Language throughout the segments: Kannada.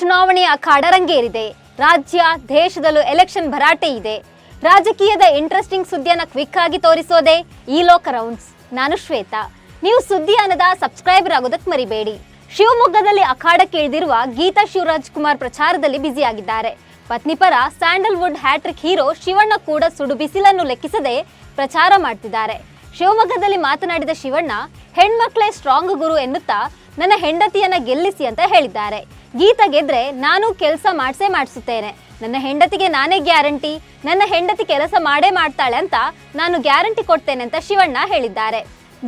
ಚುನಾವಣೆಯ ಅಖಾಡ ರಂಗೇರಿದೆ. ರಾಜ್ಯ ದೇಶದಲ್ಲೂ ಎಲೆಕ್ಷನ್ ಭರಾಟೆ ಇದೆ. ರಾಜಕೀಯದ ಇಂಟ್ರೆಸ್ಟಿಂಗ್ ಸುದ್ದಿಯನ್ನು ಕ್ವಿಕ್ ಆಗಿ ತೋರಿಸೋದೆ ಈ ಲೋಕ ರೌಂಡ್ಸ್. ನಾನು ಶ್ವೇತಾ. ನೀವು ಸುದ್ದಿ ಅನ್ನದ ಸಬ್ಸ್ಕ್ರೈಬರ್ ಆಗೋದಕ್ಕೆ ಮರಿಬೇಡಿ. ಶಿವಮೊಗ್ಗದಲ್ಲಿ ಅಖಾಡಕ್ಕೆ ಇಳಿದಿರುವ ಗೀತಾ ಶಿವರಾಜ್ಕುಮಾರ್ ಪ್ರಚಾರದಲ್ಲಿ ಬ್ಯುಸಿಯಾಗಿದ್ದಾರೆ. ಪತ್ನಿ ಪರ ಸ್ಯಾಂಡಲ್ವುಡ್ ಹ್ಯಾಟ್ರಿಕ್ ಹೀರೋ ಶಿವಣ್ಣ ಕೂಡ ಸುಡು ಬಿಸಿಲನ್ನು ಲೆಕ್ಕಿಸದೆ ಪ್ರಚಾರ ಮಾಡ್ತಿದ್ದಾರೆ. ಶಿವಮೊಗ್ಗದಲ್ಲಿ ಮಾತನಾಡಿದ ಶಿವಣ್ಣ, ಹೆಣ್ಮಕ್ಳೇ ಸ್ಟ್ರಾಂಗ್ ಗುರು ಎನ್ನುತ್ತಾ ನನ್ನ ಹೆಂಡತಿಯನ್ನ ಗೆಲ್ಲಿಸಿ ಅಂತ ಹೇಳಿದ್ದಾರೆ. ಗೀತಾ ಗೆದ್ರೆ ನಾನು ಕೆಲಸ ಮಾಡಿಸುತ್ತೇನೆ. ನನ್ನ ಹೆಂಡತಿಗೆ ನಾನೇ ಗ್ಯಾರಂಟಿ. ನನ್ನ ಹೆಂಡತಿ ಕೆಲಸ ಮಾಡ್ತಾಳೆ ಅಂತ ನಾನು ಗ್ಯಾರಂಟಿ ಕೊಡ್ತೇನೆ ಅಂತ ಶಿವಣ್ಣ ಹೇಳಿದ್ದಾರೆ.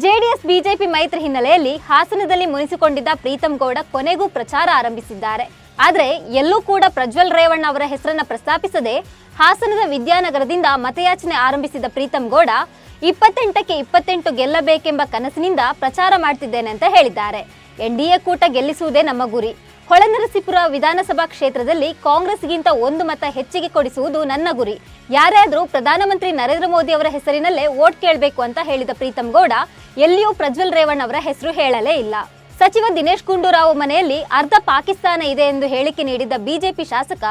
ಜೆಡಿಎಸ್ ಬಿಜೆಪಿ ಮೈತ್ರಿ ಹಿನ್ನೆಲೆಯಲ್ಲಿ ಹಾಸನದಲ್ಲಿ ಮುನಿಸಿಕೊಂಡಿದ್ದ ಪ್ರೀತಂ ಗೌಡ ಕೊನೆಗೂ ಪ್ರಚಾರ ಆರಂಭಿಸಿದ್ದಾರೆ. ಆದರೆ ಎಲ್ಲೂ ಕೂಡ ಪ್ರಜ್ವಲ್ ರೇವಣ್ಣ ಅವರ ಹೆಸರನ್ನ ಪ್ರಸ್ತಾಪಿಸದೆ ಹಾಸನದ ವಿದ್ಯಾನಗರದಿಂದ ಮತಯಾಚನೆ ಆರಂಭಿಸಿದ ಪ್ರೀತಂ ಗೌಡ 28ಕ್ಕೆ 28 ಗೆಲ್ಲಬೇಕೆಂಬ ಕನಸಿನಿಂದ ಪ್ರಚಾರ ಮಾಡ್ತಿದ್ದೇನೆ ಅಂತ ಹೇಳಿದ್ದಾರೆ. ಎನ್ಡಿಎ ಕೂಟ ಗೆಲ್ಲಿಸುವುದೇ ನಮ್ಮ ಗುರಿ. ಹೊಳೆನರಸೀಪುರ ವಿಧಾನಸಭಾ ಕ್ಷೇತ್ರದಲ್ಲಿ ಕಾಂಗ್ರೆಸ್ಗಿಂತ 1 ಮತ ಹೆಚ್ಚಿಗೆ ಕೊಡಿಸುವುದು ನನ್ನ ಗುರಿ. ಯಾರಾದರೂ ಪ್ರಧಾನಮಂತ್ರಿ ನರೇಂದ್ರ ಮೋದಿ ಅವರ ಹೆಸರಿನಲ್ಲೇ ವೋಟ್ ಕೇಳಬೇಕು ಅಂತ ಹೇಳಿದ ಪ್ರೀತಂ ಗೌಡ ಎಲ್ಲಿಯೂ ಪ್ರಜ್ವಲ್ ರೇವಣ್ಣ ಅವರ ಹೆಸರು ಹೇಳಲೇ ಇಲ್ಲ. ಸಚಿವ ದಿನೇಶ್ ಗುಂಡೂರಾವ್ ಮನೆಯಲ್ಲಿ ಅರ್ಧ ಪಾಕಿಸ್ತಾನ ಇದೆ ಎಂದು ಹೇಳಿಕೆ ನೀಡಿದ್ದ ಬಿಜೆಪಿ ಶಾಸಕ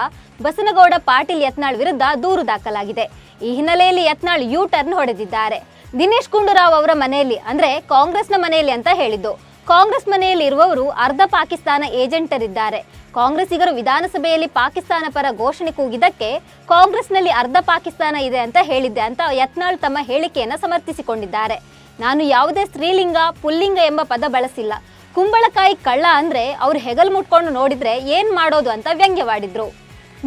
ಬಸನಗೌಡ ಪಾಟೀಲ್ ಯತ್ನಾಳ್ ವಿರುದ್ಧ ದೂರು ದಾಖಲಾಗಿದೆ. ಈ ಹಿನ್ನೆಲೆಯಲ್ಲಿ ಯತ್ನಾಳ್ ಯೂ ಟರ್ನ್ ಹೊಡೆದಿದ್ದಾರೆ. ದಿನೇಶ್ ಗುಂಡೂರಾವ್ ಅವರ ಮನೆಯಲ್ಲಿ ಅಂದ್ರೆ ಕಾಂಗ್ರೆಸ್ನ ಮನೆಯಲ್ಲಿ ಅಂತ ಹೇಳಿದ್ದು. ಕಾಂಗ್ರೆಸ್ ಮನೆಯಲ್ಲಿ ಇರುವವರು ಅರ್ಧ ಪಾಕಿಸ್ತಾನ ಏಜೆಂಟರಿದ್ದಾರೆ. ಕಾಂಗ್ರೆಸ್ಸಿಗರು ವಿಧಾನಸಭೆಯಲ್ಲಿ ಪಾಕಿಸ್ತಾನ ಪರ ಘೋಷಣೆ ಕೂಗಿದ್ದಕ್ಕೆ ಕಾಂಗ್ರೆಸ್ನಲ್ಲಿ ಅರ್ಧ ಪಾಕಿಸ್ತಾನ ಇದೆ ಅಂತ ಹೇಳಿದ್ದೆ ಅಂತ ಯತ್ನಾಳ್ ತಮ್ಮ ಹೇಳಿಕೆಯನ್ನು ಸಮರ್ಥಿಸಿಕೊಂಡಿದ್ದಾರೆ. ನಾನು ಯಾವುದೇ ಸ್ತ್ರೀಲಿಂಗ ಪುಲ್ಲಿಂಗ ಎಂಬ ಪದ ಬಳಸಿಲ್ಲ. ಕುಂಬಳಕಾಯಿ ಕಳ್ಳ ಅಂದ್ರೆ ಅವ್ರು ಹೆಗಲ್ ಮುಟ್ಕೊಂಡು ನೋಡಿದ್ರೆ ಏನ್ ಮಾಡೋದು ಅಂತ ವ್ಯಂಗ್ಯವಾಡಿದ್ರು.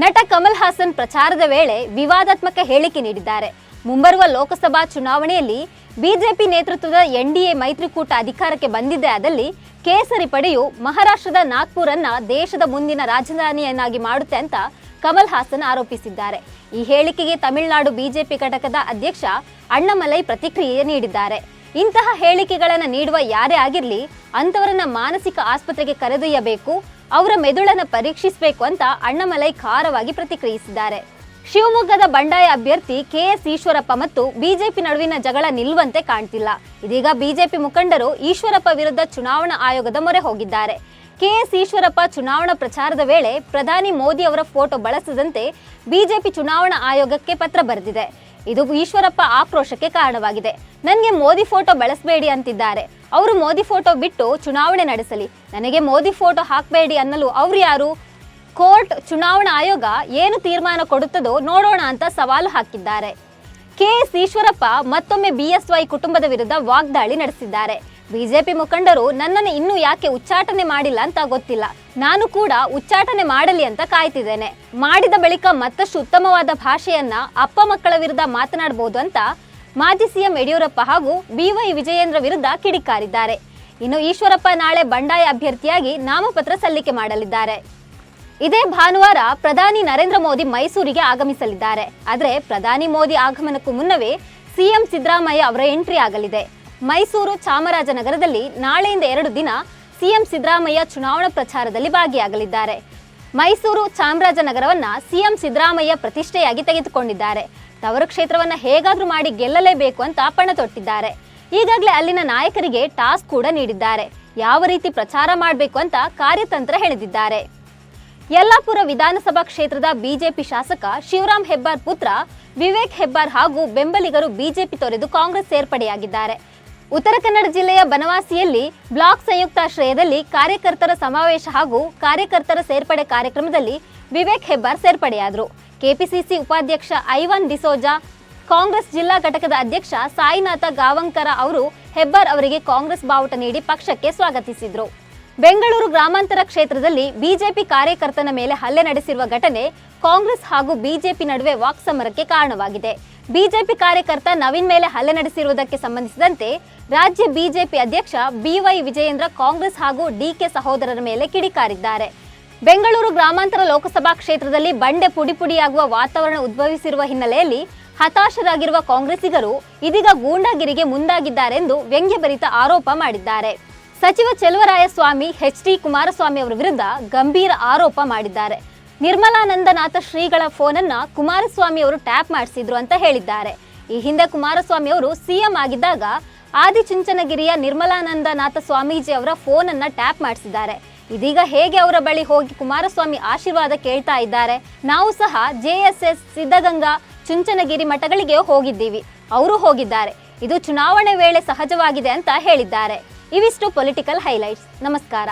ನಟ ಕಮಲ್ ಹಾಸನ್ ಪ್ರಚಾರದ ವೇಳೆ ವಿವಾದಾತ್ಮಕ ಹೇಳಿಕೆ ನೀಡಿದ್ದಾರೆ. ಮುಂಬರುವ ಲೋಕಸಭಾ ಚುನಾವಣೆಯಲ್ಲಿ ಬಿಜೆಪಿ ನೇತೃತ್ವದ ಎನ್ಡಿಎ ಮೈತ್ರಿಕೂಟ ಅಧಿಕಾರಕ್ಕೆ ಬಂದಿದ್ದೇ ಆದಲ್ಲಿ ಕೇಸರಿ ಪಡೆಯು ಮಹಾರಾಷ್ಟ್ರದ ನಾಗ್ಪುರನ್ನ ದೇಶದ ಮುಂದಿನ ರಾಜಧಾನಿಯನ್ನಾಗಿ ಮಾಡುತ್ತೆ ಅಂತ ಕಮಲ್ ಹಾಸನ್ ಆರೋಪಿಸಿದ್ದಾರೆ. ಈ ಹೇಳಿಕೆಗೆ ತಮಿಳುನಾಡು ಬಿಜೆಪಿ ಘಟಕದ ಅಧ್ಯಕ್ಷ ಅಣ್ಣಾಮಲೈ ಪ್ರತಿಕ್ರಿಯೆ ನೀಡಿದ್ದಾರೆ. ಇಂತಹ ಹೇಳಿಕೆಗಳನ್ನು ನೀಡುವ ಯಾರೇ ಆಗಿರಲಿ ಅಂತವರನ್ನ ಮಾನಸಿಕ ಆಸ್ಪತ್ರೆಗೆ ಕರೆದೊಯ್ಯಬೇಕು, ಅವರ ಮೆದುಳನ್ನು ಪರೀಕ್ಷಿಸಬೇಕು ಅಂತ ಅಣ್ಣಾಮಲೈ ಖಾರವಾಗಿ ಪ್ರತಿಕ್ರಿಯಿಸಿದ್ದಾರೆ. ಶಿವಮೊಗ್ಗದ ಬಂಡಾಯ ಅಭ್ಯರ್ಥಿ ಕೆಎಸ್ ಈಶ್ವರಪ್ಪ ಮತ್ತು ಬಿಜೆಪಿ ನಡುವಿನ ಜಗಳ ನಿಲ್ಲುವಂತೆ ಕಾಣ್ತಿಲ್ಲ. ಇದೀಗ ಬಿಜೆಪಿ ಮುಖಂಡರು ಈಶ್ವರಪ್ಪ ವಿರುದ್ಧ ಚುನಾವಣಾ ಆಯೋಗದ ಮೊರೆ ಹೋಗಿದ್ದಾರೆ. ಕೆಎಸ್ ಈಶ್ವರಪ್ಪ ಚುನಾವಣಾ ಪ್ರಚಾರದ ವೇಳೆ ಪ್ರಧಾನಿ ಮೋದಿ ಅವರ ಫೋಟೋ ಬಳಸದಂತೆ ಬಿಜೆಪಿ ಚುನಾವಣಾ ಆಯೋಗಕ್ಕೆ ಪತ್ರ ಬರೆದಿದೆ. ಇದು ಈಶ್ವರಪ್ಪ ಆಕ್ರೋಶಕ್ಕೆ ಕಾರಣವಾಗಿದೆ. ನನಗೆ ಮೋದಿ ಫೋಟೋ ಬಳಸಬೇಡಿ ಅಂತಿದ್ದಾರೆ. ಅವರು ಮೋದಿ ಫೋಟೋ ಬಿಟ್ಟು ಚುನಾವಣೆ ನಡೆಸಲಿ, ನನಗೆ ಮೋದಿ ಫೋಟೋ ಹಾಕಬೇಡಿ ಅನ್ನಲು ಅವ್ರು ಯಾರು? ಕೋರ್ಟ್, ಚುನಾವಣಾ ಆಯೋಗ ಏನು ತೀರ್ಮಾನ ಕೊಡುತ್ತದೋ ನೋಡೋಣ ಅಂತ ಸವಾಲು ಹಾಕಿದ್ದಾರೆ. ಕೆಎಸ್ ಈಶ್ವರಪ್ಪ ಮತ್ತೊಮ್ಮೆ ಬಿಎಸ್ವೈ ಕುಟುಂಬದ ವಿರುದ್ಧ ವಾಗ್ದಾಳಿ ನಡೆಸಿದ್ದಾರೆ. ಬಿಜೆಪಿ ಮುಖಂಡರು ನನ್ನನ್ನು ಇನ್ನೂ ಯಾಕೆ ಉಚ್ಚಾಟನೆ ಮಾಡಿಲ್ಲ ಅಂತ ಗೊತ್ತಿಲ್ಲ. ನಾನು ಕೂಡ ಉಚ್ಚಾಟನೆ ಮಾಡಲಿ ಅಂತ ಕಾಯ್ತಿದ್ದೇನೆ. ಮಾಡಿದ ಬಳಿಕ ಮತ್ತಷ್ಟು ಉತ್ತಮವಾದ ಭಾಷೆಯನ್ನ ಅಪ್ಪ ಮಕ್ಕಳ ವಿರುದ್ಧ ಮಾತನಾಡಬಹುದು ಅಂತ ಮಾಜಿ ಸಿಎಂ ಯಡಿಯೂರಪ್ಪ ಹಾಗೂ ಬಿವೈ ವಿಜಯೇಂದ್ರ ವಿರುದ್ಧ ಕಿಡಿಕಾರಿದ್ದಾರೆ. ಇನ್ನು ಈಶ್ವರಪ್ಪ ನಾಳೆ ಬಂಡಾಯ ಅಭ್ಯರ್ಥಿಯಾಗಿ ನಾಮಪತ್ರ ಸಲ್ಲಿಕೆ ಮಾಡಲಿದ್ದಾರೆ. ಇದೇ ಭಾನುವಾರ ಪ್ರಧಾನಿ ನರೇಂದ್ರ ಮೋದಿ ಮೈಸೂರಿಗೆ ಆಗಮಿಸಲಿದ್ದಾರೆ. ಆದರೆ ಪ್ರಧಾನಿ ಮೋದಿ ಆಗಮನಕ್ಕೂ ಮುನ್ನವೇ ಸಿಎಂ ಸಿದ್ದರಾಮಯ್ಯ ಅವರ ಎಂಟ್ರಿ ಆಗಲಿದೆ. ಮೈಸೂರು, ಚಾಮರಾಜನಗರದಲ್ಲಿ ನಾಳೆಯಿಂದ 2 ದಿನ ಸಿಎಂ ಸಿದ್ದರಾಮಯ್ಯ ಚುನಾವಣಾ ಪ್ರಚಾರದಲ್ಲಿ ಭಾಗಿಯಾಗಲಿದ್ದಾರೆ. ಮೈಸೂರು, ಚಾಮರಾಜನಗರವನ್ನ ಸಿಎಂ ಸಿದ್ದರಾಮಯ್ಯ ಪ್ರತಿಷ್ಠೆಯಾಗಿ ತೆಗೆದುಕೊಂಡಿದ್ದಾರೆ. ತವರು ಕ್ಷೇತ್ರವನ್ನ ಹೇಗಾದ್ರೂ ಮಾಡಿ ಗೆಲ್ಲಲೇಬೇಕು ಅಂತ ಪಣ ತೊಟ್ಟಿದ್ದಾರೆ. ಈಗಾಗಲೇ ಅಲ್ಲಿನ ನಾಯಕರಿಗೆ ಟಾಸ್ಕ್ ಕೂಡ ನೀಡಿದ್ದಾರೆ. ಯಾವ ರೀತಿ ಪ್ರಚಾರ ಮಾಡಬೇಕು ಅಂತ ಕಾರ್ಯತಂತ್ರ ಹೆಣೆದಿದ್ದಾರೆ. ಯಲ್ಲಾಪುರ ವಿಧಾನಸಭಾ ಕ್ಷೇತ್ರದ ಬಿಜೆಪಿ ಶಾಸಕ ಶಿವರಾಮ್ ಹೆಬ್ಬಾರ್ ಪುತ್ರ ವಿವೇಕ್ ಹೆಬ್ಬಾರ್ ಹಾಗೂ ಬೆಂಬಲಿಗರು ಬಿಜೆಪಿ ತೊರೆದು ಕಾಂಗ್ರೆಸ್ ಸೇರ್ಪಡೆಯಾಗಿದ್ದಾರೆ. ಉತ್ತರ ಕನ್ನಡ ಜಿಲ್ಲೆಯ ಬನವಾಸಿಯಲ್ಲಿ ಬ್ಲಾಕ್ ಸಂಯುಕ್ತಾಶ್ರಯದಲ್ಲಿ ಕಾರ್ಯಕರ್ತರ ಸಮಾವೇಶ ಹಾಗೂ ಕಾರ್ಯಕರ್ತರ ಸೇರ್ಪಡೆ ಕಾರ್ಯಕ್ರಮದಲ್ಲಿ ವಿವೇಕ್ ಹೆಬ್ಬಾರ್ ಸೇರ್ಪಡೆಯಾದರು. ಕೆಪಿಸಿಸಿ ಉಪಾಧ್ಯಕ್ಷ ಐವಾನ್ ಡಿಸೋಜಾ, ಕಾಂಗ್ರೆಸ್ ಜಿಲ್ಲಾ ಘಟಕದ ಅಧ್ಯಕ್ಷ ಸಾಯಿನಾಥ ಗಾವಂಕರ ಅವರು ಹೆಬ್ಬಾರ್ ಅವರಿಗೆ ಕಾಂಗ್ರೆಸ್ ಬಾವುಟ ನೀಡಿ ಪಕ್ಷಕ್ಕೆ ಸ್ವಾಗತಿಸಿದರು. ಬೆಂಗಳೂರು ಗ್ರಾಮಾಂತರ ಕ್ಷೇತ್ರದಲ್ಲಿ ಬಿಜೆಪಿ ಕಾರ್ಯಕರ್ತನ ಮೇಲೆ ಹಲ್ಲೆ ನಡೆಸಿರುವ ಘಟನೆ ಕಾಂಗ್ರೆಸ್ ಹಾಗೂ ಬಿಜೆಪಿ ನಡುವೆ ವಾಕ್ಸಮರಕ್ಕೆ ಕಾರಣವಾಗಿದೆ. ಬಿಜೆಪಿ ಕಾರ್ಯಕರ್ತ ನವೀನ್ ಮೇಲೆ ಹಲ್ಲೆ ನಡೆಸಿರುವುದಕ್ಕೆ ಸಂಬಂಧಿಸಿದಂತೆ ರಾಜ್ಯ ಬಿಜೆಪಿ ಅಧ್ಯಕ್ಷ ಬಿವೈ ವಿಜಯೇಂದ್ರ ಕಾಂಗ್ರೆಸ್ ಹಾಗೂ ಡಿಕೆ ಸಹೋದರರ ಮೇಲೆ ಕಿಡಿಕಾರಿದ್ದಾರೆ. ಬೆಂಗಳೂರು ಗ್ರಾಮಾಂತರ ಲೋಕಸಭಾ ಕ್ಷೇತ್ರದಲ್ಲಿ ಬಂಡೆ ಪುಡಿಪುಡಿಯಾಗುವ ವಾತಾವರಣ ಉದ್ಭವಿಸಿರುವ ಹಿನ್ನೆಲೆಯಲ್ಲಿ ಹತಾಶರಾಗಿರುವ ಕಾಂಗ್ರೆಸ್ಸಿಗರು ಇದೀಗ ಗೂಂಡಾಗಿರಿಗೆ ಮುಂದಾಗಿದ್ದಾರೆಂದು ವ್ಯಂಗ್ಯಭರಿತ ಆರೋಪ ಮಾಡಿದ್ದಾರೆ. ಸಚಿವ ಚೆಲುವರಾಯಸ್ವಾಮಿ ಎಚ್.ಡಿ. ಕುಮಾರಸ್ವಾಮಿ ಅವರ ವಿರುದ್ಧ ಗಂಭೀರ ಆರೋಪ ಮಾಡಿದ್ದಾರೆ. ನಿರ್ಮಲಾನಂದನಾಥ ಶ್ರೀಗಳ ಫೋನನ್ನ ಕುಮಾರಸ್ವಾಮಿ ಅವರು ಟ್ಯಾಪ್ ಮಾಡಿಸಿದ್ರು ಅಂತ ಹೇಳಿದ್ದಾರೆ. ಈ ಹಿಂದೆ ಕುಮಾರಸ್ವಾಮಿ ಅವರು ಸಿಎಂ ಆಗಿದ್ದಾಗ ಆದಿಚುಂಚನಗಿರಿಯ ನಿರ್ಮಲಾನಂದನಾಥ ಸ್ವಾಮೀಜಿ ಅವರ ಫೋನ್ ಅನ್ನ ಟ್ಯಾಪ್ ಮಾಡಿಸಿದ್ದಾರೆ. ಇದೀಗ ಹೇಗೆ ಅವರ ಬಳಿ ಹೋಗಿ ಕುಮಾರಸ್ವಾಮಿ ಆಶೀರ್ವಾದ ಕೇಳ್ತಾ ಇದ್ದಾರೆ. ನಾವು ಸಹ JSS, ಸಿದ್ಧಗಂಗಾ, ಚುಂಚನಗಿರಿ ಮಠಗಳಿಗೆ ಹೋಗಿದ್ದೀವಿ, ಅವರು ಹೋಗಿದ್ದಾರೆ. ಇದು ಚುನಾವಣೆ ವೇಳೆ ಸಹಜವಾಗಿದೆ ಅಂತ ಹೇಳಿದ್ದಾರೆ. ಇವಿಷ್ಟು ಪೊಲಿಟಿಕಲ್ ಹೈಲೈಟ್ಸ್. ನಮಸ್ಕಾರ.